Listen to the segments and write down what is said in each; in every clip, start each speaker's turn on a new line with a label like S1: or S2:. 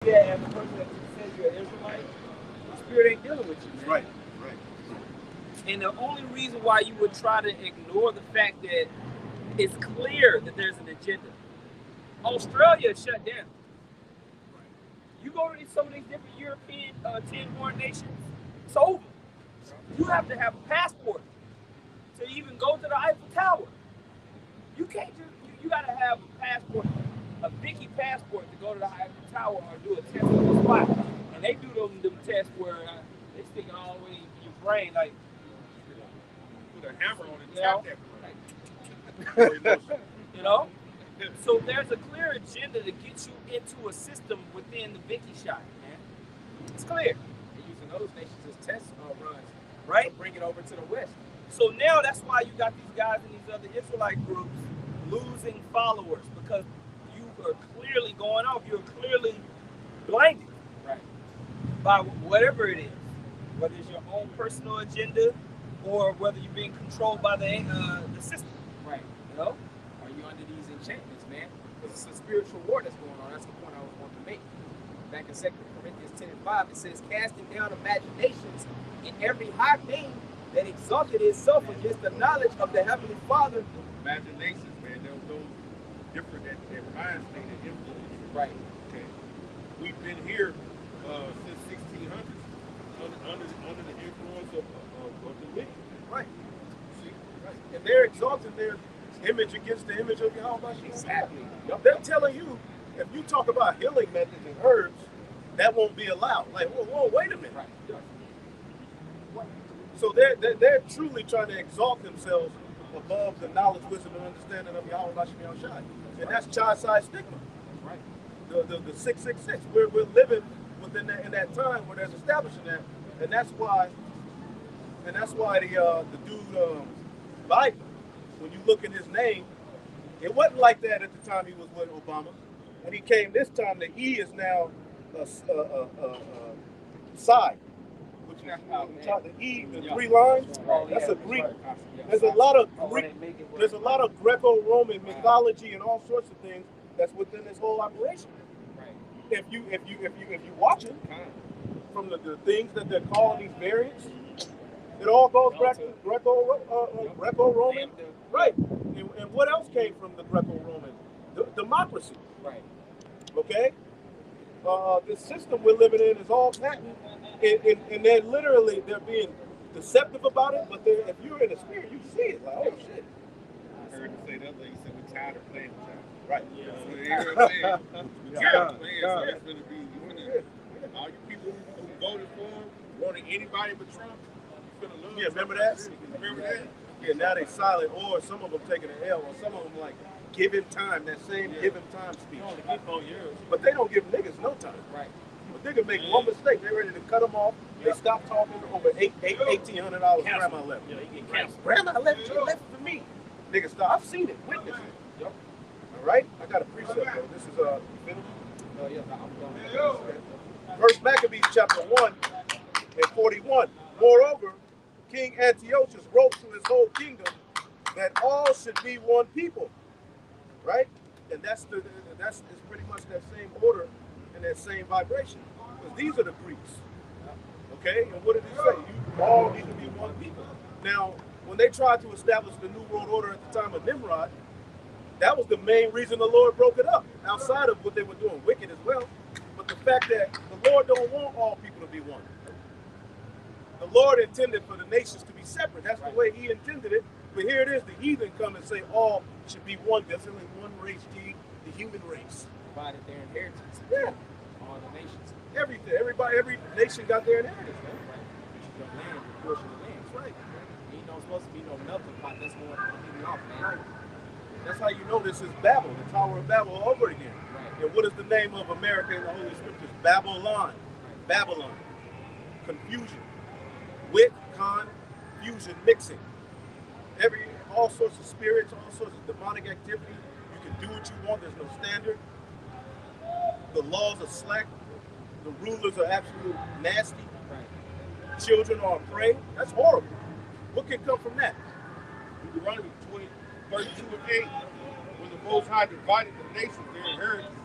S1: Yeah, and the person that says you're an Israelite, the spirit ain't dealing with you, man.
S2: Right, right.
S1: And the only reason why you would try to ignore the fact that it's clear that there's an agenda. Australia shut down. You go to some of these different European tier-one nations, it's over. You have to have a passport to even go to the Eiffel Tower. You can't just, you got to have a passport, a Vicky passport to go to the Eiffel Tower or do a test on the spot. And they do them tests where they stick it all the way in your brain, like,
S2: Put a hammer on it and
S1: you know,
S2: tap
S1: like,
S2: that.
S1: you know? So there's a clear agenda to get you into a system within the Vicky shot, man. It's clear. They're using those nations as test runs, right? Bring it over to the West. So now that's why you got these guys in these other Israelite groups losing followers because you are clearly going off. You're clearly blinded, right, by whatever it is, whether it's your own personal agenda or whether you're being controlled by the system, right? You know, are you under these enchantments, man? Because it's a spiritual war that's going on. That's the point I was wanting to make. Back in 2 Corinthians 10:5, it says, casting down imaginations and every high thing that exalted itself against the knowledge of the Heavenly Father.
S2: Imaginations, man, those different that mind state and influence.
S1: Right.
S2: Okay. We've been here since 1600s under the influence of the wicked.
S3: Right. See, right. And they're exalting their image against the image of Yahweh.
S1: Exactly.
S3: Yep. They're telling you, if you talk about healing methods and herbs, that won't be allowed. Like, whoa, wait a minute.
S1: Right.
S3: So they're truly trying to exalt themselves above the knowledge, wisdom, and understanding of Yahweh Hashem Shai. And that's child-side stigma.
S1: Right.
S3: The 666. We're living within that, in that time where there's establishing that. And that's why the dude Biden, when you look at his name, it wasn't like that at the time he was with Obama. When he came this time, the E is now a side. The E, the three lines, that's a Greek. There's a lot of Greek. There's a lot of Greco-Roman mythology and all sorts of things that's within this whole operation. If you watch it from the things that they're calling these variants, it all goes back to Greco-Roman, right? And what else came from the Greco-Roman? Democracy.
S1: Right.
S3: Okay. The system we're living in is all patent, and they're being deceptive about it. But if you're in the spirit, you see it. Like, oh shit.
S2: I heard you say that. You said we're tired of playing with y'all.
S3: Right.
S2: Yeah. So you hear what I'm saying? We're tired of playing. So it's gonna be all you people who voted for him, wanted anybody but Trump. You're gonna love.
S3: Yeah. Remember that?
S2: Remember that?
S3: Yeah. Now they silent, or some of them taking an L, or some of them like give him time. That same give him time speech.
S1: Only get 4 years.
S3: But they don't give niggas no time.
S1: Right.
S3: But they can make one mistake. They're ready to cut them off. They stop talking over $1,800 grandma left.
S1: Yeah, you get canceled.
S3: Grandma left, she left for me. Niggas stop. I've seen it, witnessed it.
S1: Yep.
S3: All right? I got a precept though. This is finished.
S1: Yeah, I'm done.
S3: First Maccabees chapter 1 and 41. Moreover, King Antiochus wrote to his whole kingdom that all should be one people. Right? And that's pretty much that same order and that same vibration. Because these are the Greeks. Okay? And what did he say? You all need to be one people. Now, when they tried to establish the New World Order at the time of Nimrod, that was the main reason the Lord broke it up. Outside of what they were doing wicked as well. But the fact that the Lord don't want all people to be one. The Lord intended for the nations to be separate. That's the way he intended it. But here it is, the heathen come and say all should be one. There's only one race, the human race.
S1: Provided their inheritance.
S3: Yeah.
S1: All the nations.
S3: Everything. Every nation got their inheritance, man.
S1: Right. Your land, your portion of land.
S3: That's right.
S1: Ain't no supposed to be no melting pot that's going off, man.
S3: That's how you know this is Babel, the Tower of Babel all over again.
S1: Right.
S3: And what is the name of America in the Holy Scriptures? Babylon. Babylon. Confusion. Wit, confusion, mixing. All sorts of spirits, all sorts of demonic activity. You can do what you want. There's no standard. The laws are slack. The rulers are absolute nasty.
S1: Right.
S3: Children are a prey. That's horrible. What can come from that?
S2: Deuteronomy 20, 32 and 8, when the Most High divided the nations, their inheritance,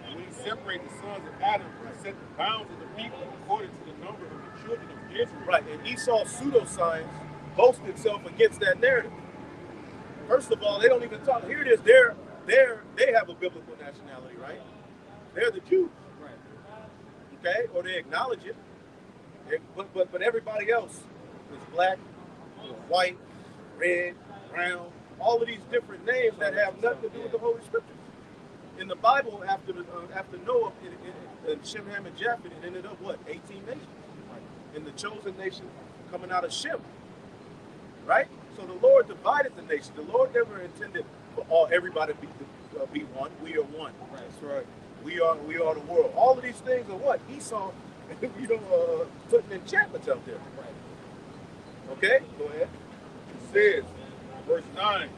S2: when he separated the sons of Adam and set the bounds of the people according to the number of the children of Israel.
S3: Right, and Esau's pseudoscience boasts itself against that narrative. First of all, they don't even talk. Here it is. They have a biblical nationality, right? They're the Jews,
S1: Right.
S3: okay, or they acknowledge it. But everybody else is black, white, red, brown, all of these different names that have nothing to do with the Holy Scriptures. In the Bible, after Noah and Shem, Ham, and Japheth, it ended up what? 18 nations. And the chosen nation coming out of Shem, right? So the Lord divided the nation. The Lord never intended for everybody to be one. We are one.
S1: Right.
S3: That's right. We are the world. All of these things are what Esau, putting enchantments out there.
S1: Right.
S3: Okay, go ahead.
S2: It says, verse 9,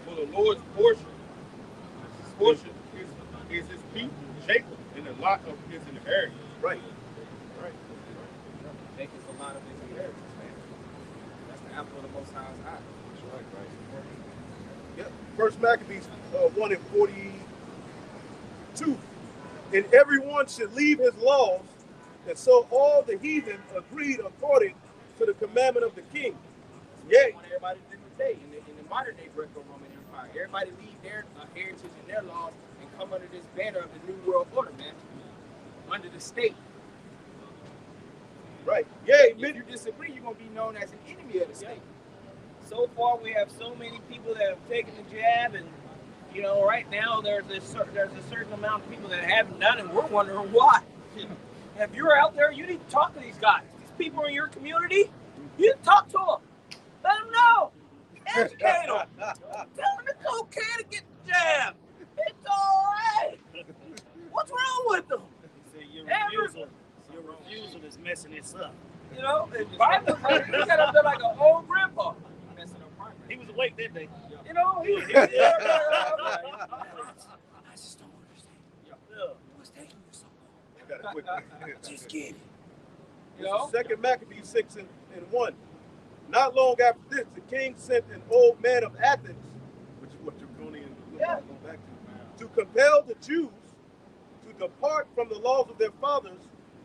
S2: for the Lord's portion is his people, Jacob, and the lot of his inheritance.
S3: Right. Right.
S1: Jacob's a lot of his inheritance, man. That's the apple of the Most High's eye.
S3: That's right, right. Yep. First Maccabees 1 and 42. And everyone should leave his laws, and so all the heathen agreed according to the commandment of the king.
S1: Yeah. What everybody did today in the modern day Greco-Roman Empire. Everybody leave their heritage and their laws and come under this banner of the New World Order, man. Under the state.
S3: Right. Yeah.
S1: If you disagree, you're going to be known as an enemy of the state. So far, we have so many people that have taken the jab, and right now there's a certain amount of people that haven't done it, and we're wondering why. If you're out there, you need to talk to these guys. These people in your community, you need to talk to them. Let them know. Educate them. Tell them it's okay to get the jab. It's all right. What's wrong with them?
S4: Your refusal is messing this up.
S1: And Bible, he got up there like an old grandpa. Messing up primary.
S4: He was awake that day.
S1: He was I just don't understand. What's taking you so long? Just get it.
S3: Second Maccabees 6 and 1. Not long after this, the king sent an old man of Athens, which is what Draconian is going back to compel the Jews to depart from the laws of their fathers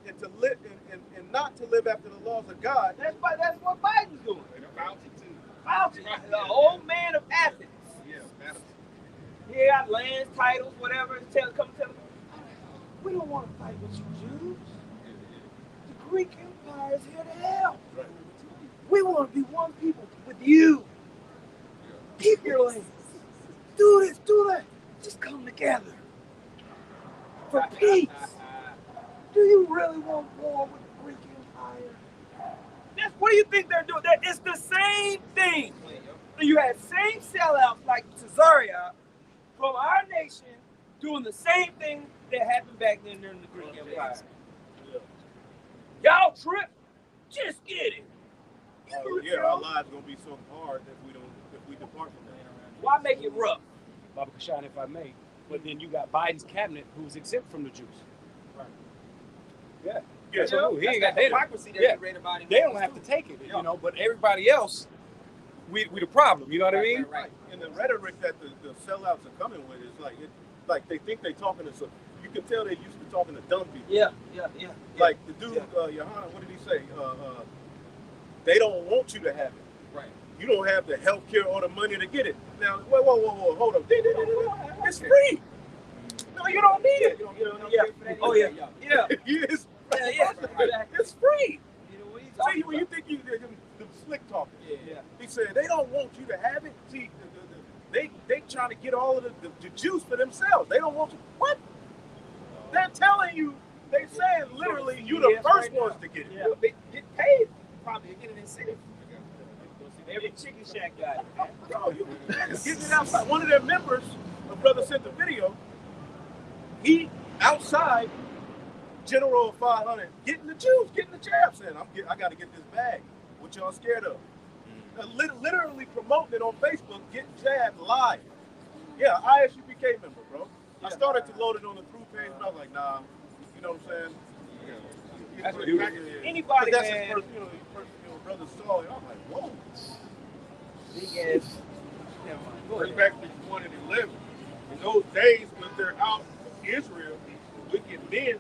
S3: and to live and not to live after the laws of God.
S1: That's what Biden's doing.
S2: Fauci,
S1: The old man of Athens.
S2: Yeah,
S1: He got lands, titles, whatever. Come tell them, we don't want to fight with you Jews. The Greek Empire is here to help.
S3: Right.
S1: We want to be one people with you. Keep your lands. Do this, do that. Just come together for peace. Do you really want war with the Greek Empire? What do you think they're doing? It's the same thing. You had same sellouts like Caesarea from our nation doing the same thing that happened back then during the Greek Empire. Y'all trip? Just get it.
S3: Our lives gonna be so hard if we depart from that.
S1: Why make it rough?
S4: Baba Kashan, if I may. But then you got Biden's cabinet who's exempt from the Jews.
S1: Right.
S4: Yeah.
S3: Yeah.
S4: So he ain't got
S1: that
S4: that.
S1: hypocrisy that
S4: Yeah.
S1: we read about.
S4: They don't have to take it, but everybody else, we the problem, you know what I mean?
S1: Right.
S3: And the rhetoric that the sellouts are coming with is like they think they talking to some. You can tell they used to talking to dumb people.
S1: Yeah.
S3: Like the dude, Johanna, what did he say? They don't want you to have it.
S1: Right.
S3: You don't have the health care or the money to get it. Now, whoa, hold up. It's free. No, you don't need it.
S1: Oh yeah.
S3: It's,
S1: Yeah.
S3: it's free.
S1: What are you
S3: See,
S1: talking
S3: when you
S1: about?
S3: think the slick talking.
S1: Yeah.
S3: He said they don't want you to have it. See, they trying to get all of the juice for themselves. They don't want you. What? They're telling you. They saying literally you the first ones to get it.
S1: Yeah. They get paid probably to get an incentive. Every chicken shack got it.
S3: Bro, you getting it outside. One of their members, a brother sent the video. He outside General of 500, getting the juice, getting the jab, saying I got to get this bag. What y'all scared of? Literally promoting it on Facebook, getting jabbed live. Yeah, ISUPK member, bro. I started to load it on the through page, but I was like, nah. You know what I'm saying?
S1: That's what
S3: Anybody, that's
S1: man.
S3: his first, brother saw it. I'm like, whoa.
S1: Big ass. Never mind. Go
S2: First
S1: ahead.
S2: Maccabees 1 and 11. In those days when they're out of Israel, wicked men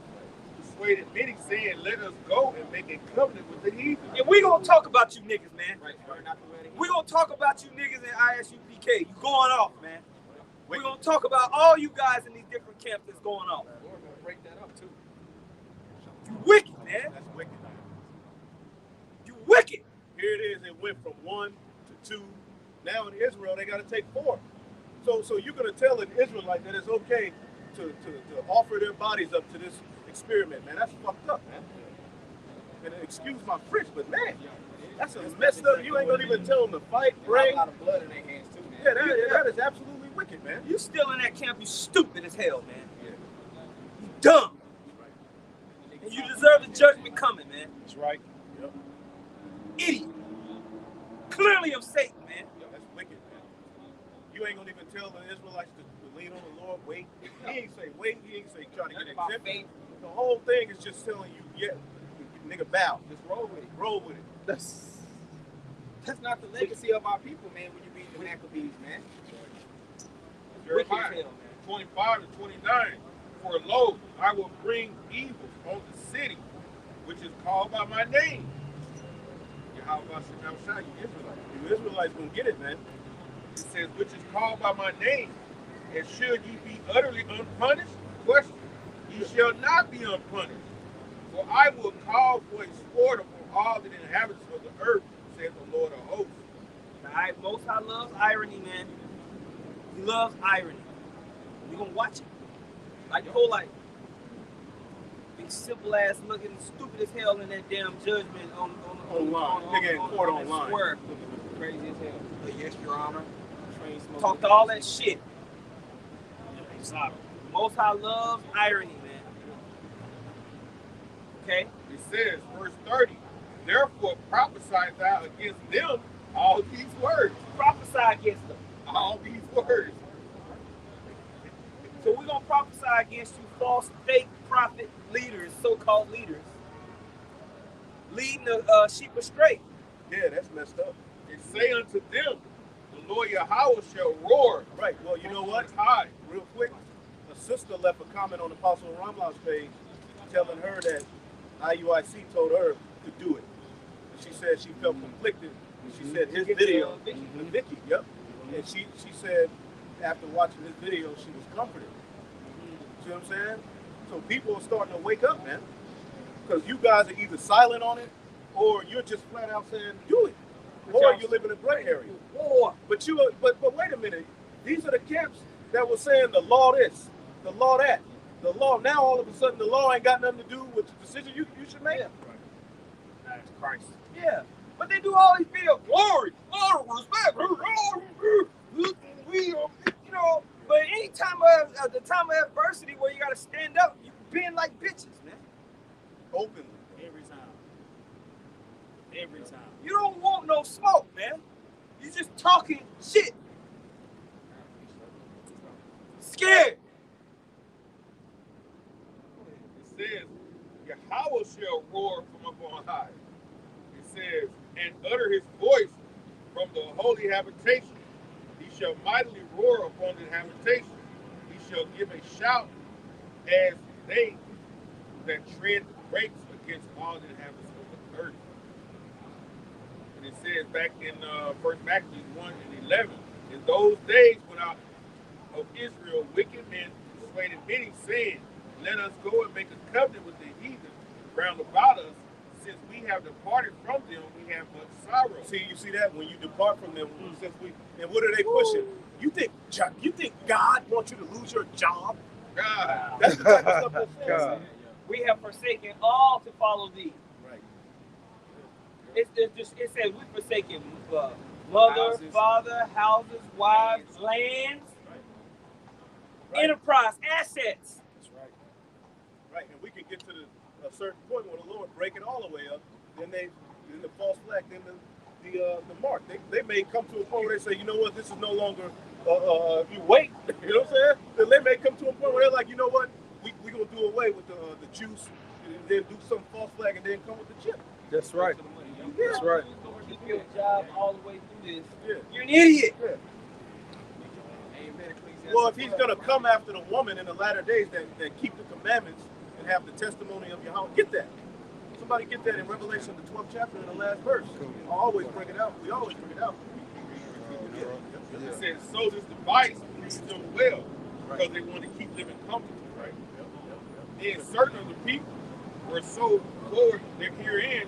S2: persuaded many, saying, "Let us go and make a covenant with the heathen."
S1: And we gonna talk about you niggas, man.
S5: Right, burn out the wedding.
S1: We gonna talk about you niggas in ISUPK. You going off, man. We gonna talk about all you guys in these different camps that's going off.
S5: We're gonna break that up too.
S1: You wicked, man.
S3: That's wicked.
S1: You wicked.
S3: Here it is. It went from 1 to 2. Now in Israel, they got to take 4. So you're going to tell an Israelite that it's okay to offer their bodies up to this experiment, man. That's fucked up, man. And excuse my French, but man, that's a messed up. You ain't going to even tell them to fight,
S5: They
S3: pray.
S5: have a lot of blood in their hands too, man.
S3: Yeah, that is absolutely wicked, man.
S1: You still in that camp, you stupid as hell, man.
S3: Yeah.
S1: You dumb. And you deserve the judgment coming, man.
S4: That's right.
S3: Yep.
S1: Idiot. Clearly of Satan, man.
S3: That's wicked, man. You ain't going to even tell the Israelites to lean on the Lord, wait. He ain't say wait. He ain't say try to get
S5: About
S3: exempted.
S5: faith,
S3: The whole thing is just telling you, yeah, nigga, bow.
S5: just roll with it.
S3: Roll with it.
S5: That's not the legacy of our people, man, when you read the Maccabees, man.
S1: Wicked as
S2: Jeremiah
S1: hell, man.
S2: 25 to 29. For lo, I will bring evils on the city, which is called by my name. Yahweh Shemashah, you Israelites.
S3: You Israelites gonna get it, man.
S2: It says, which is called by my name. And should ye be utterly unpunished? Question. Ye shall not be unpunished. For I will call for a sport upon all the inhabitants of the earth, saith the Lord of hosts.
S1: Most High loves irony, man. He loves irony. We gonna watch it. Like the whole life. Big simple ass looking stupid as hell in that damn judgment on
S3: Online. Nigga in court
S1: on that
S3: online.
S1: square.
S5: Crazy as hell. But yes, Your Honor. Train smoking.
S1: Talked all that shit. Most High loves irony, man. Okay?
S2: It says, verse 30, therefore prophesy thou against them all these words.
S1: Prophesy against them.
S2: All these words.
S1: So we're gonna prophesy against you false, fake prophet leaders, so-called leaders, leading the sheep astray.
S3: Yeah, that's messed up.
S2: And say unto them, the Lord Yahweh shall roar.
S3: Right. Well, you know what?
S2: High.
S3: Real quick, a sister left a comment on Apostle Ramlah's page telling her that IUIC told her to do it. She said she felt conflicted. She said his video, Vicky, yep. And she said after watching this video, she was comforted. See what I'm saying? So people are starting to wake up, man. Because you guys are either silent on it or you're just flat out saying, do it. Or you live in a gray area.
S1: War.
S3: But wait a minute. These are the camps that were saying the law this, the law that, the law. Now all of a sudden the law ain't got nothing to do with the decision you should make.
S1: That's Christ. Yeah. But they do all these videos. Glory, honor, respect. We, you know, but any time of the time of adversity where you gotta stand up, you being like bitches, man.
S3: Openly.
S1: Every time. Every time. You don't want no smoke, man. You just talking shit. Scared.
S2: It says, Yahweh shall roar from up on high. It says, and utter his voice from the holy habitation. He shall mightily roar upon the habitation. He shall give a shout as they that tread the grapes against all the inhabitants of the earth. And it says back in 1 Maccabees 1 and 11, in those days when out of Israel wicked men persuaded many, saying, let us go and make a covenant with the heathen round about us. Since we have departed from them, we have much sorrow.
S3: See, you see that when you depart from them, and what are they pushing? You think God wants you to lose your job?
S2: God.
S3: That's the type of stuff they're saying.
S4: God.
S1: We have forsaken all to follow thee.
S3: Right.
S1: It says we forsaken mother,
S5: Houses.
S1: father, houses, wives, lands,
S3: Right.
S1: enterprise, assets.
S3: That's right. Right, and we can get to a certain point where the Lord break it all the way up. Then the false flag, then the mark. They may come to a point where they say, you know what, this is no longer. You wait. You know what I'm saying? Then they may come to a point where they're like, you know what, we gonna do away with the juice, and then do some false flag, and then come with the chip.
S4: That's right. That's right.
S1: Keep your job all the way through this.
S3: Yeah.
S1: You're an idiot.
S3: Yeah.
S5: Amen, Ecclesiastes.
S3: Well, if he's gonna come after the woman in the latter days that keep the commandments and have the testimony of Yahweh, get that. Somebody get that in Revelation, the 12th chapter, in the last verse. I always bring it out. We always bring it out.
S2: It says, so this device pleases them well, because they want to keep living comfortably, right? Then certain of the people were so forward herein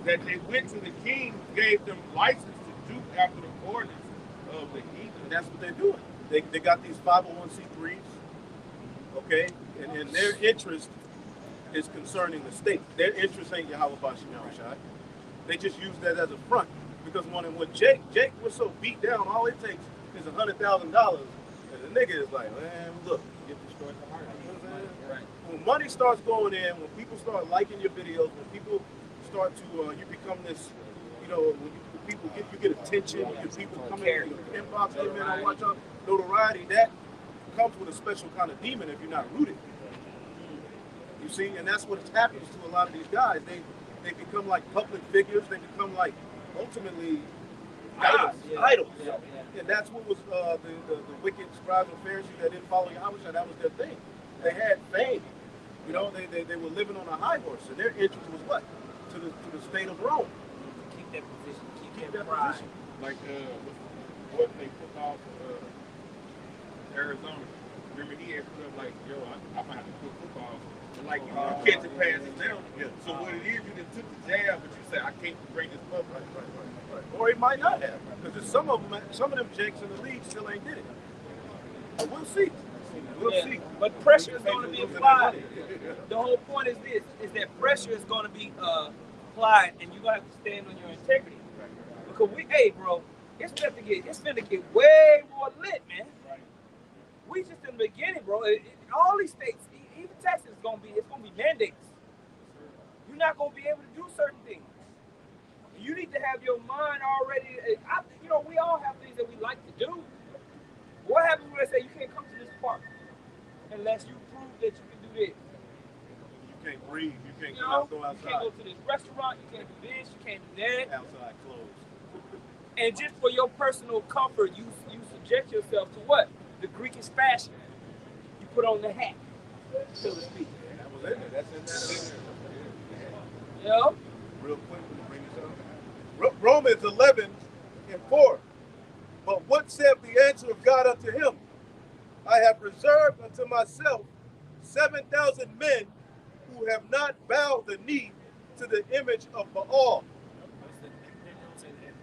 S2: that they went to the king, gave them license to do after the ordinance of the heathen.
S3: And that's what they're doing. They got these 501c3s, okay? And their interest is concerning the state. Their interest ain't Yahweh Bashim Yahushai. They just use that as a front. Because when Jake was so beat down, all it takes is $100,000. And the nigga is like, man, look, get destroyed the heart. You know what I'm saying? Right. When money starts going in, when people start liking your videos, when people start to, you become this, you know, when people you get attention, you get people coming in your inbox, hey man, I watch out, notoriety, that comes with a special kind of demon if you're not rooted. You see, and that's what happens to a lot of these guys. They become like public figures. They become like ultimately idols. And that's what was the wicked scribes and Pharisees that didn't follow Yahweh. That was their thing. They had fame. You know, they were living on a high horse, and their interest was what? To the state of Rome.
S1: Keep that position. Keep
S3: That
S1: that pride.
S3: position.
S2: Like what they put off Arizona. Remember he had put up like, yo, I'm gonna have to quit football. And like you know, catching passes now.
S3: Yeah.
S2: So what it is, you just took the jab, but you said I can't bring this up.
S3: Right. Or he might not have, because some of them jakes in the league still ain't did it. But we'll see. We'll see.
S1: But pressure is going to be applied. The whole point is this: is that pressure is going to be applied, and you're going to have to stand on your integrity. Because bro, it's finna get way more lit, man. We just in the beginning, bro. All these states, even Texas, it's gonna be mandates. You're not gonna be able to do certain things. You need to have your mind already. We all have things that we like to do. What happens when they say you can't come to this park unless you prove that you can do this?
S3: You can't breathe. You can't go outside.
S1: You can't go to this restaurant. You can't do this. You can't do that.
S3: Outside closed.
S1: And just for your personal comfort, you subject yourself to what? The Greekish fashion. You put on the hat, so to speak.
S3: That was in there. That's in there.
S1: You know?
S3: Real quick, we'll bring this up. Romans 11:4. But what said the answer of God unto him? I have reserved unto myself 7,000 men who have not bowed the knee to the image of Baal.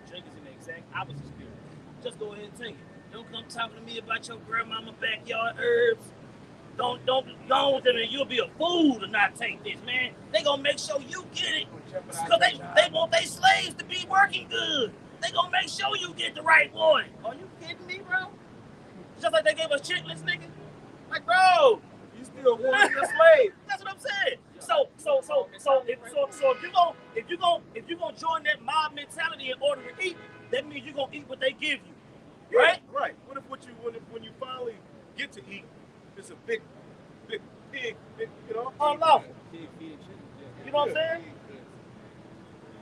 S6: Drake is in the exact opposite spirit. Just go ahead and take it. Don't come talking to me about your grandmama backyard herbs. Don't you'll be a fool to not take this, man. They gonna make sure you get it. Because they want their slaves to be working good. They gonna make sure you get the right one. Are you kidding me, bro? Just like they gave us chicklets, nigga. Like, bro,
S1: You still want your slave.
S6: that's what I'm saying. So if you gonna join that mob mentality in order to eat, that means you're gonna eat what they give you, right?
S3: Right. What if when you finally get to eat, it's a big pig, you know?
S6: Unlawful. You know what I'm saying?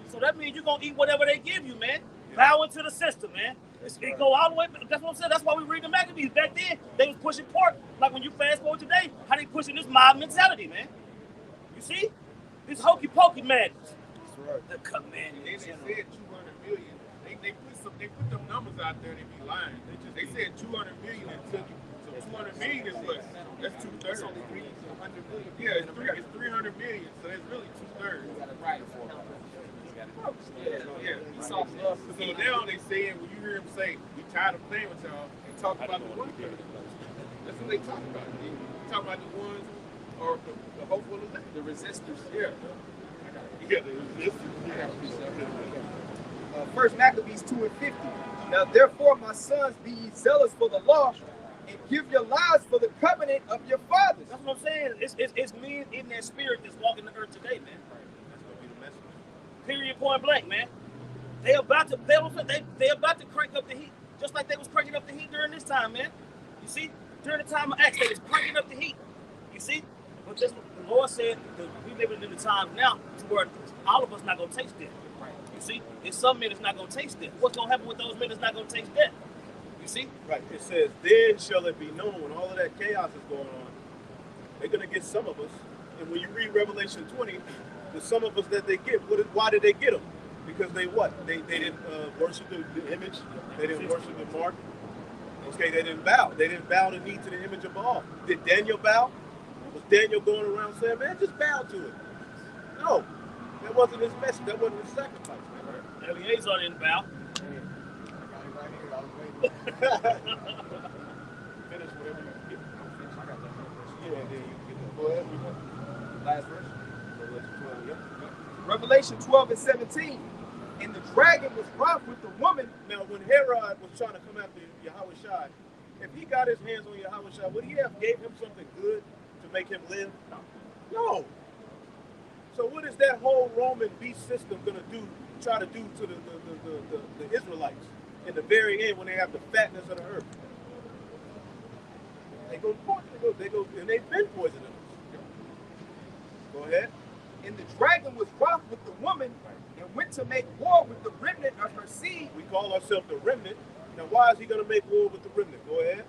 S6: So that means you're gonna eat whatever they give you, man. Bow into the system, man. It go all the way. That's what I'm saying. That's why we read the Maccabees. Back then, they was pushing pork. Like when you fast forward today, how they pushing this mob mentality, man. You see? This hokey pokey madness. The command.
S2: They said 200 million. They put them numbers out there. They be lying. They said 200 million and took it. So 200 million is what? That's 2/3. Yeah, it's 300 million. So that's really 2/3. Yeah. So now they saying when you hear them say we tired of playing with y'all, they talk about the one thing. That's what they talk about. They talk about the ones or the hopeful elect.
S1: The resistors.
S2: Yeah, the resistors.
S5: First Maccabees 2:50. Now therefore, my sons, be ye zealous for the law, and give your lives for the covenant of your fathers.
S6: That's what I'm saying. It's men in that spirit that's walking the earth today, man.
S3: That's gonna be the message.
S6: Period, point blank, man. They about to crank up the heat, just like they was cranking up the heat during this time, man. You see, during the time of Acts, they was cranking up the heat. You see, but that's what the Lord said. That we living in the times now to where all of us not gonna taste death. You see, there's some men that's not gonna taste death. What's gonna happen with those men that's not gonna taste death? You
S1: You see?
S3: Right. It says, then shall it be known. All of that chaos is going on. They're going to get some of us. And when you read Revelation 20, the some of us that they get, why did they get them? Because they what? They didn't worship the image. They didn't worship the mark. Okay, they didn't bow. They didn't bow the knee to the image of Baal. Did Daniel bow? Was Daniel going around saying, man, just bow to it? No. That wasn't his message. That wasn't his sacrifice.
S6: Eleazar didn't bow.
S3: Finish whatever you get. Yeah, and then you get the go ahead.
S1: Last verse.
S5: Revelation 12 and 17. And the dragon was wroth with the woman.
S3: Now, when Herod was trying to come after Yahushua, if he got his hands on Yahushua, would he have gave him something good to make him live? No. So what is that whole Roman beast system going to do? Try to do to the Israelites in the very end when they have the fatness of the earth? They go and they've been poisoning us. Go ahead.
S5: And the dragon was wroth with the woman and went to make war with the remnant of her seed.
S3: We call ourselves the remnant. Now, why is he going to make war with the remnant? Go ahead.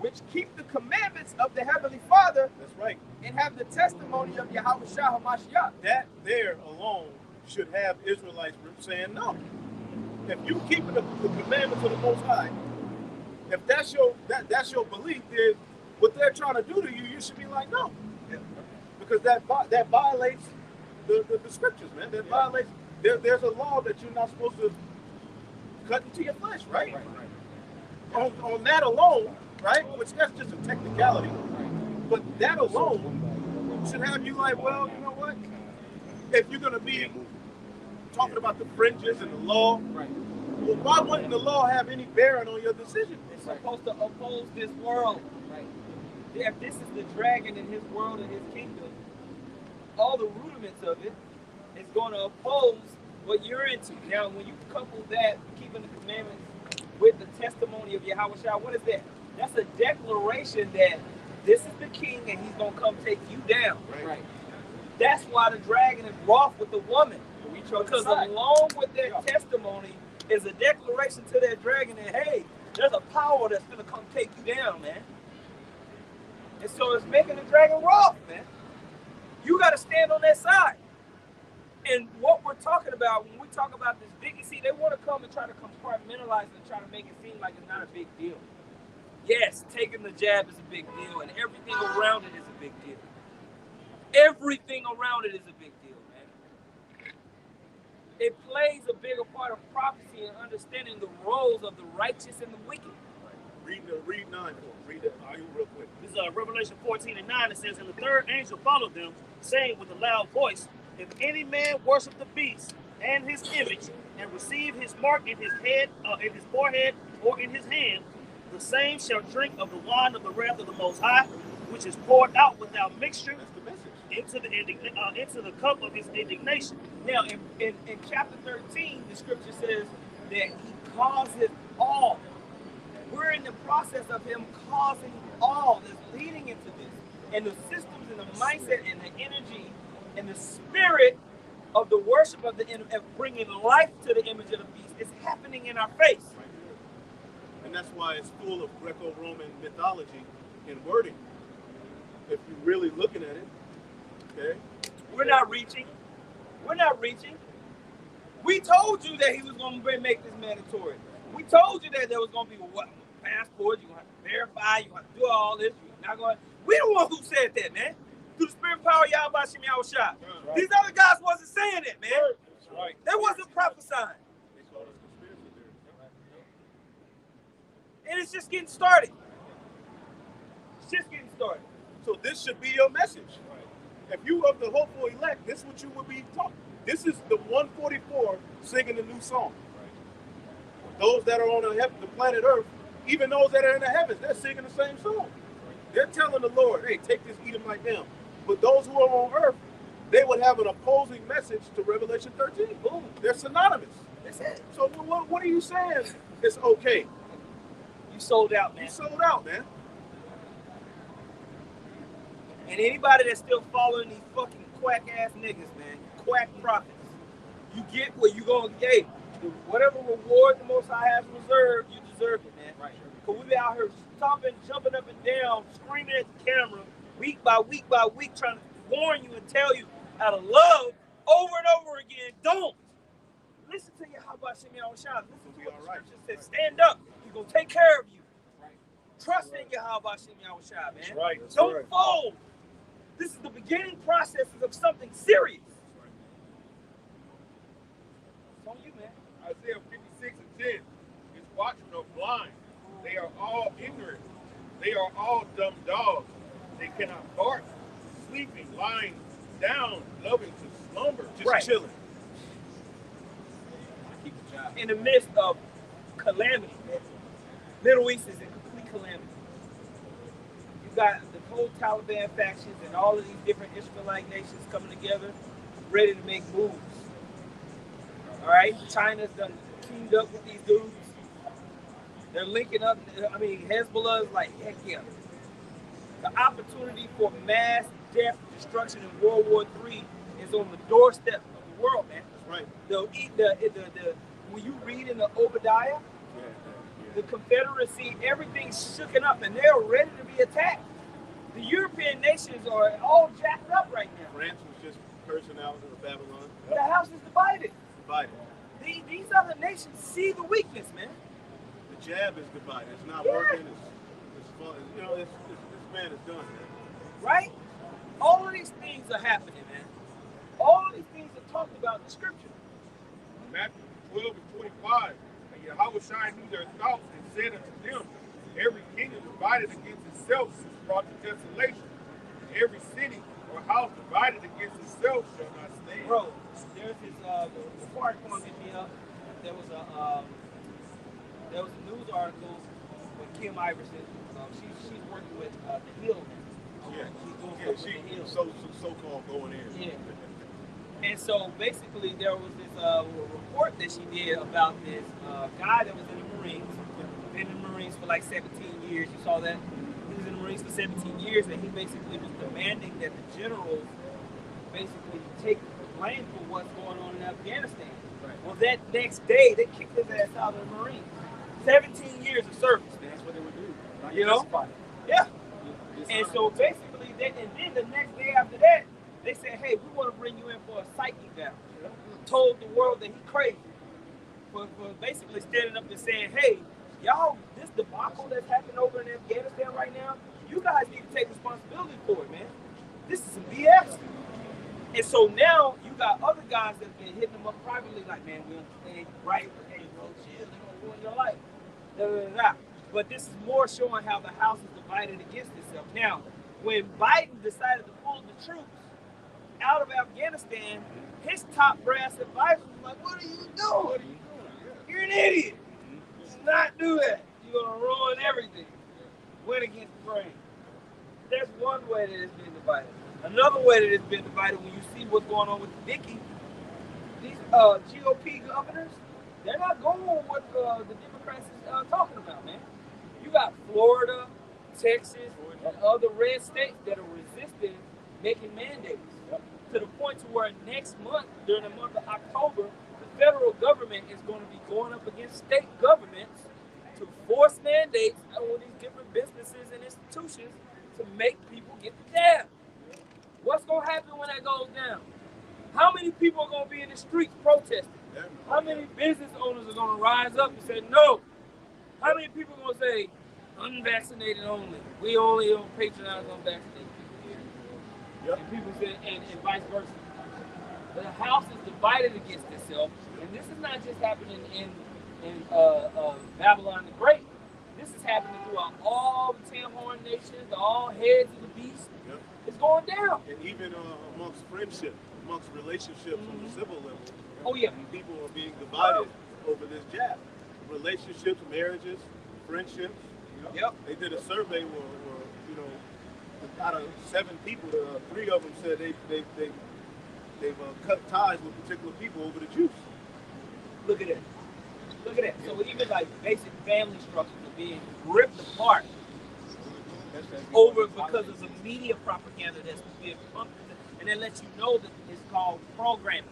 S5: Which keep the commandments of the Heavenly Father.
S3: That's right.
S5: And have the testimony of Yahushua HaMashiach.
S3: That there alone should have Israelites saying no. If you keep the commandments of the Most High, if that's your belief, then what they're trying to do to you, you should be like no, because that violates the scriptures, man. That violates. There's a law that you're not supposed to cut into your flesh, right? On that alone, right? Which that's just a technicality, but that alone should have you like, well, you know what? If you're gonna be talking about the fringes and the law,
S1: Right.
S3: well, why wouldn't the law have any bearing on your decision?
S1: It's supposed to oppose this world. Right. If this is the dragon in his world and his kingdom, all the rudiments of it is going to oppose what you're into. Now, when you couple that, keeping the commandments with the testimony of Yahushua, what is that? That's a declaration that this is the king and he's going to come take you down.
S3: Right.
S1: That's why the dragon is wroth with the woman. Because along with that testimony is a declaration to that dragon that, hey, there's a power that's going to come take you down, man. And so it's making the dragon wroth, man. You got to stand on that side. And what we're talking about, when we talk about this biggie, see, they want to come and try to compartmentalize and try to make it seem like it's not a big deal. Yes, taking the jab is a big deal, and everything around it is a big deal. Everything around it is a big deal, man. It plays a bigger part of prophecy and understanding the roles of the righteous and the wicked.
S3: Read 9 for them. Read that real quick.
S6: This is Revelation 14 and 9. It says, and the third angel followed them, saying with a loud voice, if any man worship the beast and his image, and receive his mark in his head, in his forehead, or in his hand, the same shall drink of the wine of the wrath of the Most High, which is poured out without mixture
S3: That's the message.
S6: into the cup of his indignation.
S1: Now, in chapter 13, the scripture says that he causes all. We're in the process of him causing all that's leading into this. And the systems and the mindset and the energy and the spirit of the worship of bringing life to the image of the beast is happening in our face.
S3: And that's why it's full of Greco-Roman mythology and wording. If you're really looking at it, okay?
S1: We're not reaching. We're not reaching. We told you that he was going to make this mandatory. We told you that there was going to be a passport. You're going to have to verify. You're going to do all this. You're not going to. We the one who said that, man. Through the spirit and power of Yahweh Shem Yahushua. Right. These other guys wasn't saying it, man.
S3: That's right.
S1: They wasn't prophesying.
S3: They call us conspiracy theories.
S1: And it's just getting started. It's just getting started.
S3: So this should be your message. If you of the hopeful elect, this is what you would be talking. This is the 144 singing the new song. Those that are on the planet Earth, even those that are in the heavens, they're singing the same song. They're telling the Lord, hey, take this Edomite down. But those who are on earth, they would have an opposing message to Revelation 13. Boom. They're synonymous.
S1: That's it.
S3: So what are you saying? It's okay.
S1: You sold out, man.
S3: You sold out, man.
S1: And anybody that's still following these fucking quack ass niggas, man, quack prophets, you get what you gonna get. Whatever reward the Most High has reserved, you deserve it, man. Right.
S6: Because we be out here stomping, jumping up and down, screaming at the camera, week by week by week, trying to warn you and tell you out of love over and over again, don't. Listen to Yahweh Shem Yahushua. Listen to what the scripture says. Stand up. He's going to take care of you. Trust in Yahweh Shem Yahushua, man.
S3: That's right. That's
S6: Don't
S3: right.
S6: fold. This is the beginning processes of something serious. It's on you, man.
S2: Isaiah 56 and 10. His watchmen are blind. They are all ignorant. They are all dumb dogs. They cannot bark, sleeping, lying down, loving to slumber.
S3: Just
S6: Right.
S3: chilling.
S6: In the midst of calamity, Middle East is in complete calamity. You got the whole Taliban factions and all of these different Israelite nations coming together, ready to make moves. All right, China's done teamed up with these dudes. They're linking up. I mean, Hezbollah is like, heck yeah. The opportunity for mass death, destruction in World War III is on the doorstep of the world, man.
S3: That's right.
S6: When you read in the Obadiah, the Confederacy, everything's shooken up and they're ready to be attacked. The European nations are all jacked up right now.
S3: France was just cursing out of Babylon.
S6: The house is divided.
S3: Divided.
S6: These other nations see the weakness, man.
S3: The jab is divided. It's not
S6: Yeah.
S3: working. It's fun. You know, this man is done, man.
S6: Right? All of these things are happening, man. All of these things are talked about in the scripture.
S2: Matthew 12 and 25. And Yahweh knew their thoughts and said unto them, every kingdom divided against itself is brought to desolation. And every city or house divided against itself shall not stand.
S6: Bro, there's this, the part going to get me up. There was a news article with Kim Iverson. She's working with the Hill.
S3: Yeah.
S6: She's doing
S3: Yeah,
S6: stuff with the Hill.
S3: so-called going in.
S6: Yeah. And so basically there was this report that she did about this guy that was in the Marines. Been in the Marines for like 17 years. You saw that? He was in the Marines for 17 years and he basically was demanding that the generals basically take blame for what's going on in Afghanistan.
S1: Right.
S6: Well, that next day they kicked his ass out of the Marines. 17 years of service, man.
S1: That's what they would do. Like
S6: You know?
S1: discipline.
S6: Yeah.
S1: This
S6: And
S1: time.
S6: so basically, and then the next day after that, they said, hey, we want to bring you in for a psyche eval. Told the world that he crazy. For basically standing up and saying, hey, y'all, this debacle that's happening over in Afghanistan right now, you guys need to take responsibility for it, man. This is some BS. And so now you got other guys that have been hitting them up privately, like, man, we understand, right? Hey, bro, chill, they're going to ruin your life. Da, da, da, da. But this is more showing how the House is divided against itself. Now, when Biden decided to pull the troops out of Afghanistan, his top brass advisor was like, what are you doing? You're an idiot. Do not do that. You're going to ruin everything. Went against the grain. That's one way that it's been divided. Another way that it's been divided, when you see what's going on with Vicky, these GOP governors, they're not going with what the Democrats is talking about, man. You got Florida, Texas, and other red states that are resisting making mandates. To the point to where next month, during the month of October, the federal government is going to be going up against state governments to force mandates on these different businesses and institutions to make people get the jab. What's going to happen when that goes down? How many people are going to be in the streets protesting? How many business owners are going to rise up and say no? How many people are going to say unvaccinated only? We only don't patronize unvaccinated people here.
S3: Yep.
S6: And people say, and vice versa. The House is divided against itself, and this is not just happening in Babylon the Great. This is happening throughout all the 10 horn nations, all heads of the beast.
S3: Yep.
S6: It's going down.
S3: And even amongst friendship, amongst relationships on the civil level.
S6: Oh, yeah.
S3: People are being divided over this jab. Relationships, marriages, friendships. You know?
S6: Yep.
S3: They did a survey where you know, out of 7 people, 3 of them said they've cut ties with particular people over the juice.
S6: Look at that. Look at that. So even like basic family structures are being ripped apart over because of the media propaganda that's being pumped. And they let you know that it's called programming.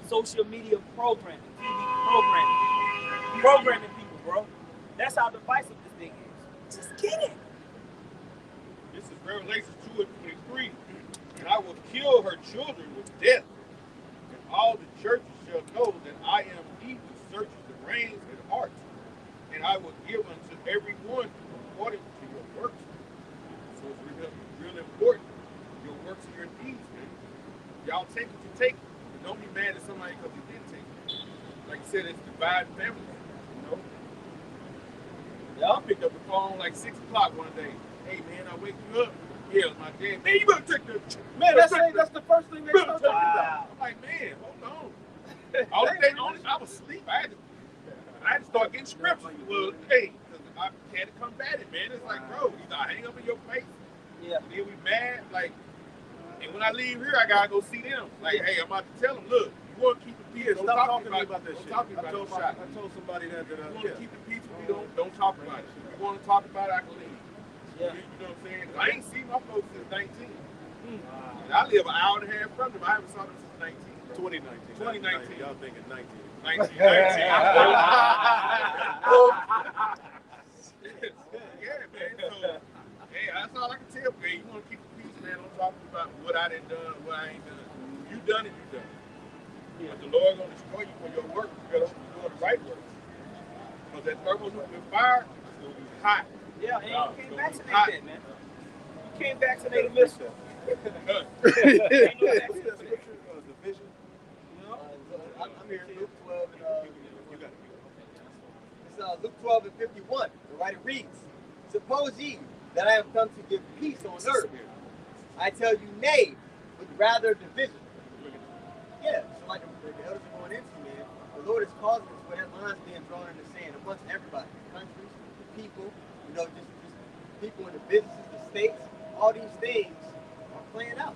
S6: Social media programming, TV programming. Programming people, bro. That's how divisive this thing is.
S1: Just get it.
S2: This is Revelation 2:23. And I will kill her children with death. And all the churches shall know that I am he who searches the reins and hearts. And I will give unto every one according to your works. So it's real important. Your works and your deeds, man. Y'all take what you take. But don't be mad at somebody because they didn't take it. Like you said, it's divided families. You know? Y'all picked up the phone like 6 o'clock one day. Hey man, I wake you up. Yeah, my dad. Man, you better take that.
S3: Man, that's the first thing they start talking about.
S2: I'm like, man, hold on. I was asleep. I had to start getting scriptures. Well, hey, I had to combat it, man. It's like, bro, either I hang up in your face.
S1: Yeah.
S2: And then we mad, like, and when I leave here, I gotta go see them. Like, hey, I'm about to tell them, look, you want to keep the peace.
S3: Yeah,
S2: Don't
S3: stop
S2: talk
S3: talking to me
S2: about
S3: about that shit.
S2: Don't talk about shot.
S3: I told somebody that
S2: You want to
S3: yeah.
S2: keep the peace with me, don't talk about it. If you want to talk about it, I can leave.
S1: Yeah.
S2: You know what I'm saying? I ain't seen my folks since 19. And I live an hour and a half from them. I haven't saw them since 19.
S3: 2019. Y'all thinking 19.
S2: 19. Yeah, man. So, hey, that's all I can tell you. Hey, you want to keep the peace, man. Don't talk about what I done done, what I ain't done. You done it, you done. But the Lord gonna destroy you for your work. You gotta do the right work. Because that thermonuclear fire is gonna be hot.
S1: Yeah, and you
S2: It's
S1: can't
S2: gonna be
S1: vaccinate
S2: hot.
S1: that, man. You can't vaccinate a missile.
S2: Done.
S1: Ain't no vaccine for that.
S3: Division.
S1: You know?
S5: I'm here in Luke 12 and
S3: You got it.
S5: it's Luke 12 and 51. The writer reads, "Suppose ye that I have come to give peace on earth. I tell you, nay, but rather division." Yeah, so like the elders are going into, man, the Lord is causing us where that line's being drawn in the sand amongst everybody, the countries, the people, just people in the businesses, the states, all these things are playing out.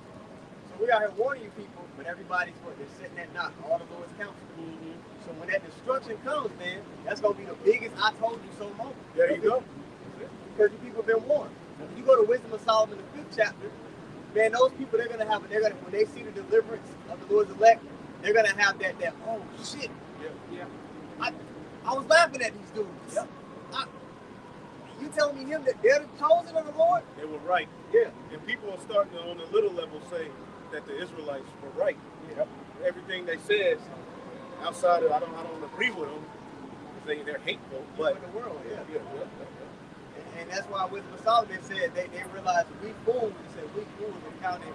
S5: So we out here warning you people, but everybody's they're sitting at naught, all the Lord's counsel. So when that destruction comes, man, that's gonna be the biggest I told you so moment.
S3: There you go.
S5: Because you people have been warned. When you go to Wisdom of Solomon, the 5th chapter, man, those people when they see the deliverance of the Lord's elect, they're gonna have that oh shit.
S1: Yeah.
S5: I was laughing at these dudes.
S1: Yeah.
S5: You telling me that they're the chosen of the Lord?
S3: They were right.
S5: Yeah.
S3: And people are starting to, on a little level, say that the Israelites were right.
S5: Yeah.
S3: Everything they said, outside of, I don't agree with them, because they're hateful, but
S5: In the world, yeah.
S3: yeah.
S5: And that's why Wisdom of Solomon said they realized we fools. He said we fools are counting,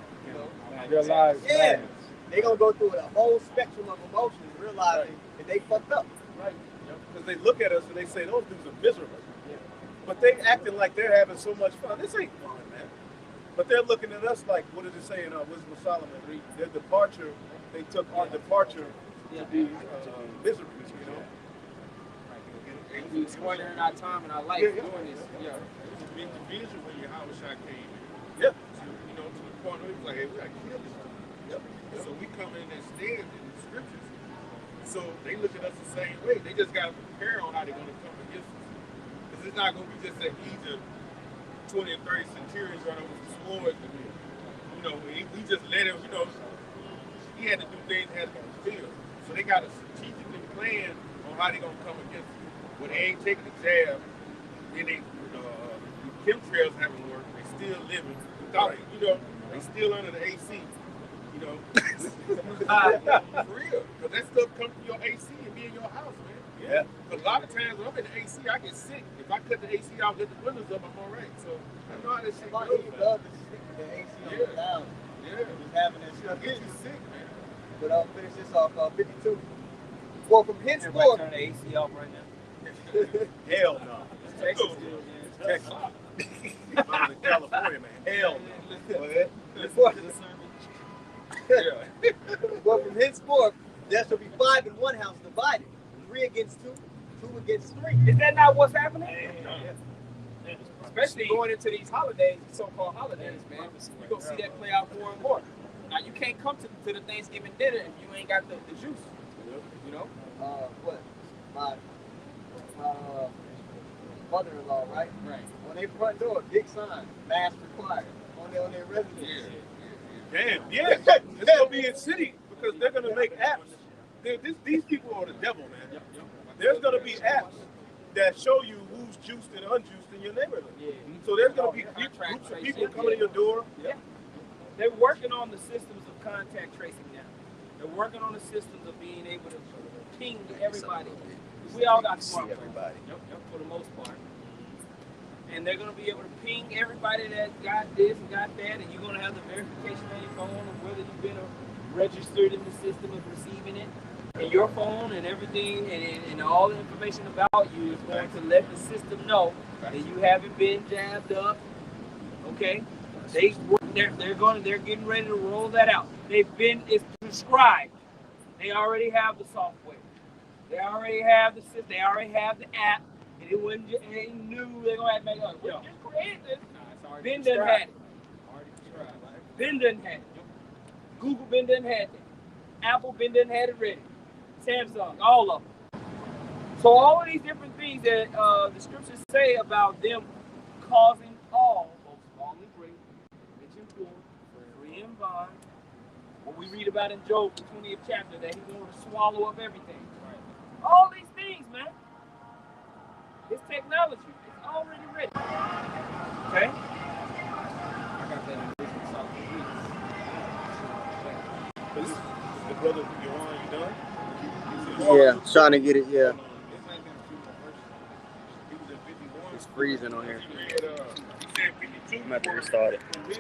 S4: Their lives
S5: Yeah.
S4: matter.
S5: They're gonna go through a whole spectrum of emotions, realizing that they fucked up.
S3: Right. Because they look at us and they say, those dudes are miserable. But they acting like they're having so much fun. This ain't fun, man. But they're looking at us like, what did it say in Wisdom of Solomon? Their departure, they took our departure to be miserable,
S1: We squandering our time and our life doing this. Yeah.
S2: It was a big division when Yahushua came in.
S3: Yeah.
S2: To the point where he was like, hey, we gotta kill this stuff.
S3: Yep.
S2: So we come in and stand in the scriptures. So they look at us the same way. They just gotta prepare on how they're gonna come against us. Because it's not gonna be just that Egypt 20 and 30 centurions run over with swords and we just let him, he had to do things that had to be fulfilled. So they got to strategically plan on how they're gonna come against us. When they ain't taking the jab, then the chemtrails haven't worked. They still living without it. They still under the AC. For real. Because that stuff comes from your AC and be in your house, man.
S3: Yeah.
S2: Because a lot of times when I'm in the AC, I get sick. If I cut the AC out, let the windows up, I'm all right. So I know how this shit
S5: Somebody
S2: goes,
S5: who
S2: man.
S5: love to stick with the AC on the down.
S2: Yeah.
S5: Just having that
S2: It'll
S5: shit.
S2: get you sick, man.
S5: But I'll finish this off. 52. For from
S1: Everybody
S5: henceforth,
S1: turn the AC off right now.
S3: Hell no.
S1: Texas
S2: Oh.
S1: still, man.
S3: Texas. I'm in California, man. Hell no. Go ahead.
S2: Yeah.
S5: for from henceforth, there shall be 5 in one house divided, 3 against 2, 2 against 3.
S1: Is that not what's happening? Especially going into these holidays, so-called holidays, man. You're going to see that play out more and more. Now, you can't come to the Thanksgiving dinner if you ain't got the juice. You know?
S5: What? My mother-in-law, right?
S1: Right.
S5: On their front door, big sign, mask required. On their residence.
S3: Damn, yeah. It's going to be in city because they're going to make apps. These people are the devil, man. There's going to be apps that show you who's juiced and unjuiced in your neighborhood.
S1: Yeah.
S3: So there's going to be
S1: Contract
S3: groups of
S1: tracing,
S3: people coming to your door.
S1: They're working on the systems of contact tracing now. They're working on the systems of being able to ping everybody. We all got
S3: See
S1: smartphones.
S3: everybody.
S1: Yep, for the most part. And they're going to be able to ping everybody that got this and got that, and you're going to have the verification on your phone of whether you've been registered in the system of receiving it. And your phone and everything and all the information about you is going to let the system know that you haven't been jabbed up. Okay? They're getting ready to roll that out. It's prescribed. They already have the software. They already have the system. They already have the app. And it ain't new. They're gonna have to make up. We just created this. Ben done had it. Ben done had it. Google Ben done had it. Apple Ben done had it ready. Samsung, all of them. So all of these different things that the scriptures say about them causing all, both small and great, rich and poor, free and bond. What we read about in Job, the 20th chapter, that he's going to swallow up everything. Right. All these things, man. It's technology. It's already ready. Okay? I got that in business software.
S3: The brother, you done?
S5: Yeah, trying to get it. Yeah,
S2: This ain't been a few more verses. He was at 51.
S5: it's freezing on here.
S2: He said 52.
S5: I'm about to restart it.
S2: From his